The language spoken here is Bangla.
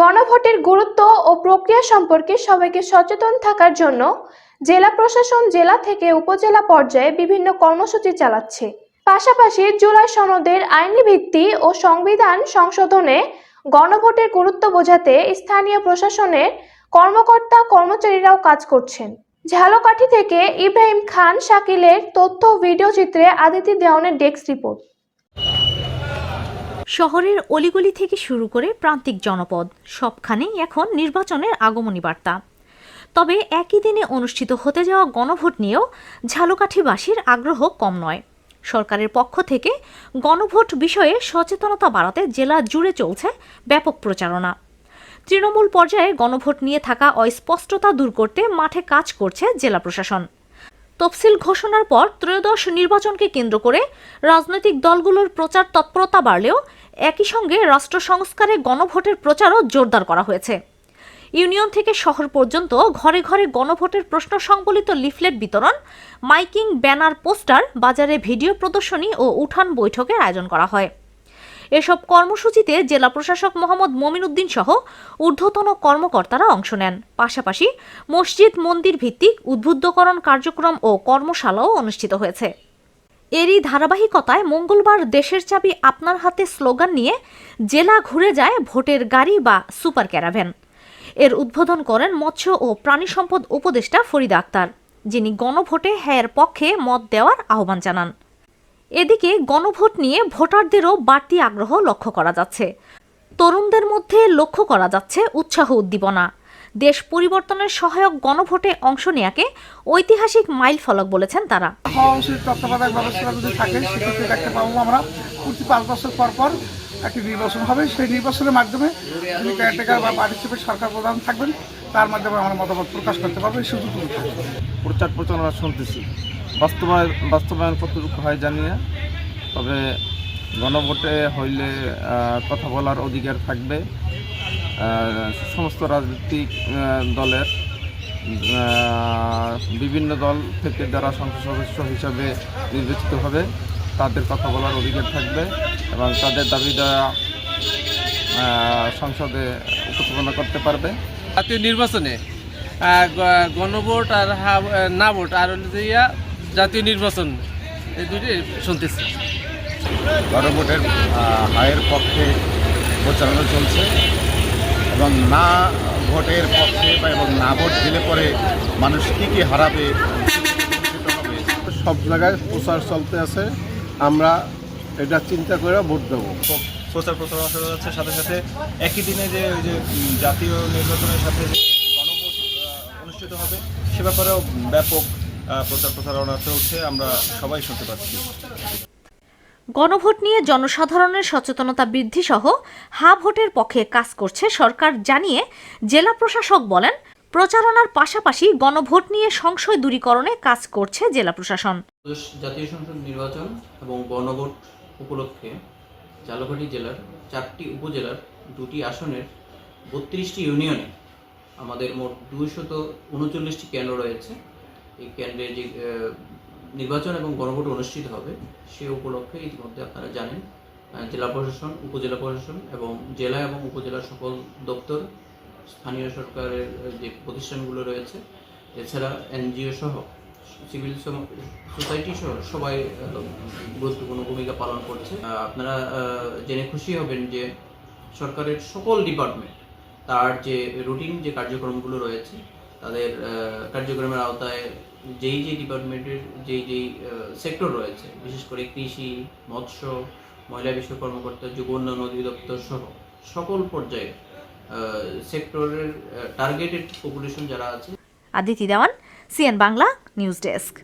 গণভোটের গুরুত্ব ও প্রক্রিয়া সম্পর্কে সবাইকে সচেতন থাকার জন্য জেলা প্রশাসন জেলা থেকে উপজেলা পর্যায়ে বিভিন্ন কর্মসূচি চালাচ্ছে। পাশাপাশি জুলাই সনদের আইনি ভিত্তি ও সংবিধান সংশোধনে গণভোটের গুরুত্ব বোঝাতে স্থানীয় প্রশাসনের কর্মকর্তা কর্মচারীরাও কাজ করছেন। ঝালকাঠি থেকে ইব্রাহিম খান শাকিলের তথ্য ভিডিও চিত্রে আদিতি দেওয়ানের ডেস্ক রিপোর্ট। শহরের অলিগলি থেকে শুরু করে প্রান্তিক জনপদ সবখানেই এখন নির্বাচনের আগমনী বার্তা। তবে একই দিনে অনুষ্ঠিত হতে যাওয়া গণভোট নিয়েও ঝালকাঠিবাসীর আগ্রহ কম নয়। সরকারের পক্ষ থেকে গণভোট বিষয়ে সচেতনতা বাড়াতে জেলা জুড়ে চলছে ব্যাপক প্রচারণা। তৃণমূল পর্যায়ে গণভোট নিয়ে থাকা অস্পষ্টতা দূর করতে মাঠে কাজ করছে জেলা প্রশাসন। তফসিল ঘোষণার পর ত্রয়োদশ নির্বাচনকে কেন্দ্র করে রাজনৈতিক দলগুলোর প্রচার তৎপরতা বাড়লেও একই সঙ্গে রাষ্ট্র সংস্কারে গণভোটের প্রচারও জোরদার করা হয়েছে। ইউনিয়ন থেকে শহর পর্যন্ত ঘরে ঘরে গণভোটের প্রশ্ন সংবলিত লিফলেট বিতরণ, মাইকিং, ব্যানার, পোস্টার, বাজারে ভিডিও প্রদর্শনী ও উঠান বৈঠকের আয়োজন করা হয়। এসব কর্মসূচিতে জেলা প্রশাসক মোহাম্মদ মমিন উদ্দিন সহ ঊর্ধ্বতন কর্মকর্তারা অংশ নেন। পাশাপাশি মসজিদ মন্দির ভিত্তিক উদ্বুদ্ধকরণ কার্যক্রম ও কর্মশালাও অনুষ্ঠিত হয়েছে। এরই ধারাবাহিকতায় মঙ্গলবার দেশের চাবি আপনার হাতে স্লোগান নিয়ে জেলা ঘুরে যায় ভোটের গাড়ি বা সুপার ক্যারাভ্যান। এর উদ্বোধন করেন মৎস্য ও প্রাণী সম্পদ উপদেষ্টা ফরিদা আক্তার, যিনি গণভোটে হ্যাঁর পক্ষে মত দেওয়ার আহ্বান জানান। এদিকে গণভোট নিয়ে ভোটারদেরও বাড়তি আগ্রহ লক্ষ্য করা যাচ্ছে। তরুণদের মধ্যে লক্ষ্য করা যাচ্ছে উৎসাহ উদ্দীপনা। দেশ পরিবর্তনের সহায়ক গণভোটে অংশ নেয়াকে ঐতিহাসিক মাইল ফলক বলেছেন তারা। তত্ত্বাবধায়ক ব্যবস্থা যদি থাকে সেক্ষেত্রে দেখতে পাবো আমরা প্রতি 5 বছর পর পর একটি নির্বাচন হবে। সেই নির্বাচনের মাধ্যমে যিনি কেয়ারটেকার বা পার্টিসিপেট সরকার প্রধান থাকবেন তার মাধ্যমে আমরা মতামত প্রকাশ করতে পারবো। এই সুযোগ প্রচার প্রচারণা শুনতেছি, বাস্তবায়ন কতটুকু হয় জানি না। তবে গণভোটে হইলে কথা বলার অধিকার থাকবে। সমস্ত রাজনৈতিক দলের বিভিন্ন দল থেকে যারা সংসদ সদস্য হিসাবে নির্বাচিত হবে তাদের কথা বলার অধিকার থাকবে এবং তাদের দাবি দেওয়া সংসদে উপস্থাপনা করতে পারবে। জাতীয় নির্বাচনে গণভোট আর না ভোট আর জাতীয় নির্বাচন এই দুটি শুনতেছি। গণভোটের হায়ের পক্ষে প্রচারণা চলছে এবং না ভোটের পক্ষে এবং না ভোট দিলে পরে মানুষ কী হারাবে সব জায়গায় প্রচার চলতে আছে। আমরা এটা চিন্তা করে ভোট দেবো। প্রচার প্রচারণা চলে যাচ্ছে, সাথে সাথে একই দিনে যে জাতীয় নির্বাচনের সাথে গণভোট অনুষ্ঠিত হবে সে ব্যাপারেও ব্যাপক প্রচার প্রচারণা চলছে, আমরা সবাই শুনতে পাচ্ছি। গণভোট নিয়ে জনসাধারণের সচেতনতা বৃদ্ধি সহ হা ভোটের পক্ষে কাজ করছে সরকার জানিয়ে জেলা প্রশাসক বলেন, প্রচারণার পাশাপাশি গণভোট নিয়ে সংশয় দূরীকরণে কাজ করছে জেলা প্রশাসন। জাতীয় সংসদ নির্বাচন এবং গণভোট উপলক্ষে ঝালকাঠি জেলার 4টি উপজেলার 2টি আসনের 32টি ইউনিয়নে আমাদের মোট 239টি কেন্দ্র রয়েছে। এই কেন্দ্রে যে নির্বাচন এবং গণভোট অনুষ্ঠিত হবে সে উপলক্ষে ইতিমধ্যে আপনারা জানেন জেলা প্রশাসন, উপজেলা প্রশাসন এবং জেলা এবং উপজেলার সকল দপ্তর, স্থানীয় সরকারের যে প্রতিষ্ঠানগুলো রয়েছে, এছাড়া এনজিও সহ সিভিল সোসাইটি সহ সবাই গুরুত্বপূর্ণ ভূমিকা পালন করছে। আপনারা জেনে খুশি হবেন যে সরকারের সকল ডিপার্টমেন্ট তার যে রুটিন যে কার্যক্রমগুলো রয়েছে তাদের কার্যক্রমের আওতায় যেই ডিপার্টমেন্টের যেই সেক্টর রয়েছে, বিশেষ করে কৃষি, মৎস্য, মহিলা বিষয়ক কর্মকর্তা, যুব উন্নয়ন অধিদপ্তর সহ সকল পর্যায়ে সেক্টরের টার্গেটেড পপুলেশন যারা আছে। আদিতি দেওয়ান, সিএন বাংলা নিউজ ডেস্ক।